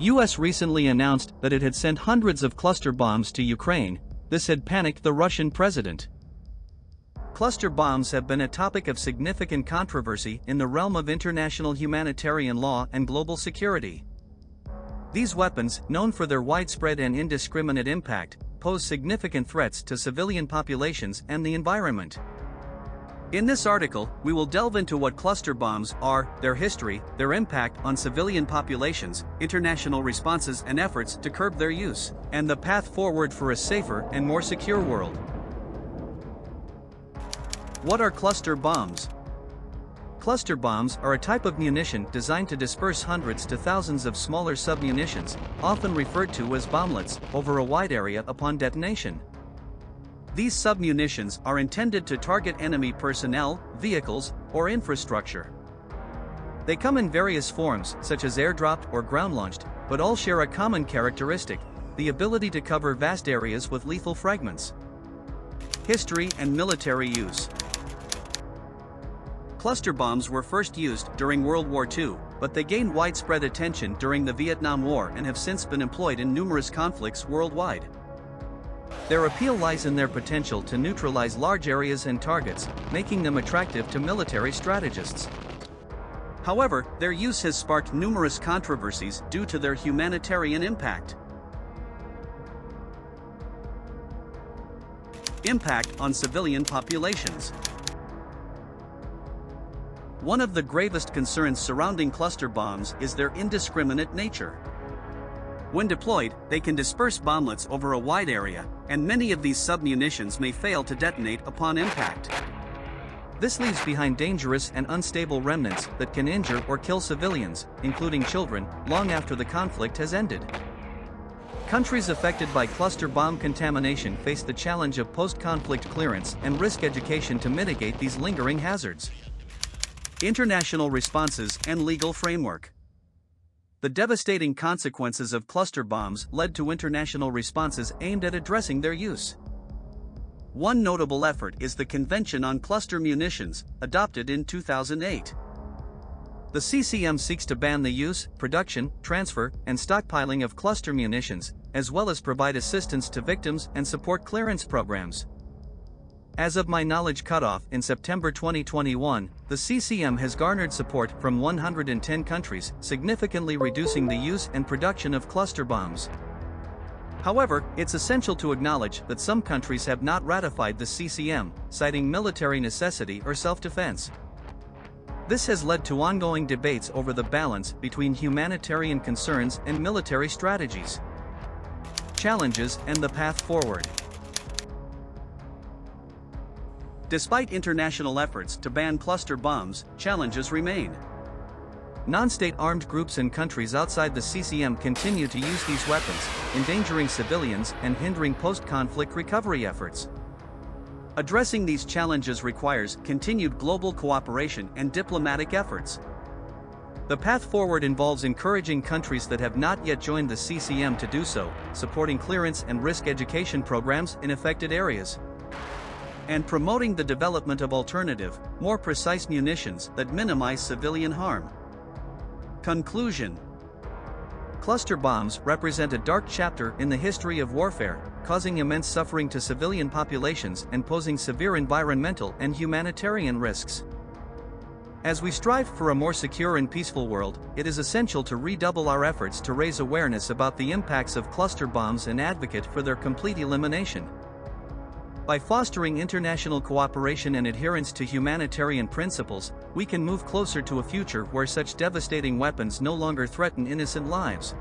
US recently announced that it had sent hundreds of cluster bombs to Ukraine. This had panicked the Russian president. Cluster bombs have been a topic of significant controversy in the realm of international humanitarian law and global security. These weapons, known for their widespread and indiscriminate impact, pose significant threats to civilian populations and the environment. In this article, we will delve into what cluster bombs are, their history, their impact on civilian populations, international responses and efforts to curb their use, and the path forward for a safer and more secure world. What are cluster bombs? Cluster bombs are a type of munition designed to disperse hundreds to thousands of smaller submunitions, often referred to as bomblets, over a wide area upon detonation. These submunitions are intended to target enemy personnel, vehicles, or infrastructure. They come in various forms, such as airdropped or ground-launched, but all share a common characteristic: the ability to cover vast areas with lethal fragments. History and military use. Cluster bombs were first used during World War II, but they gained widespread attention during the Vietnam War and have since been employed in numerous conflicts worldwide. Their appeal lies in their potential to neutralize large areas and targets, making them attractive to military strategists. However, their use has sparked numerous controversies due to their humanitarian impact. Impact on civilian populations. One of the gravest concerns surrounding cluster bombs is their indiscriminate nature. When deployed, they can disperse bomblets over a wide area, and many of these submunitions may fail to detonate upon impact. This leaves behind dangerous and unstable remnants that can injure or kill civilians, including children, long after the conflict has ended. Countries affected by cluster bomb contamination face the challenge of post-conflict clearance and risk education to mitigate these lingering hazards. International responses and legal framework. The devastating consequences of cluster bombs led to international responses aimed at addressing their use. One notable effort is the Convention on Cluster Munitions, adopted in 2008. The CCM seeks to ban the use, production, transfer, and stockpiling of cluster munitions, as well as provide assistance to victims and support clearance programs. As of my knowledge cutoff in September 2021, the CCM has garnered support from 110 countries, significantly reducing the use and production of cluster bombs. However, it's essential to acknowledge that some countries have not ratified the CCM, citing military necessity or self-defense. This has led to ongoing debates over the balance between humanitarian concerns and military strategies. Challenges and the path forward. Despite international efforts to ban cluster bombs, challenges remain. Non-state armed groups and countries outside the CCM continue to use these weapons, endangering civilians and hindering post-conflict recovery efforts. Addressing these challenges requires continued global cooperation and diplomatic efforts. The path forward involves encouraging countries that have not yet joined the CCM to do so, supporting clearance and risk education programs in affected areas, and promoting the development of alternative, more precise munitions that minimize civilian harm. Conclusion. Cluster bombs represent a dark chapter in the history of warfare, causing immense suffering to civilian populations and posing severe environmental and humanitarian risks. As we strive for a more secure and peaceful world, it is essential to redouble our efforts to raise awareness about the impacts of cluster bombs and advocate for their complete elimination. By fostering international cooperation and adherence to humanitarian principles, we can move closer to a future where such devastating weapons no longer threaten innocent lives.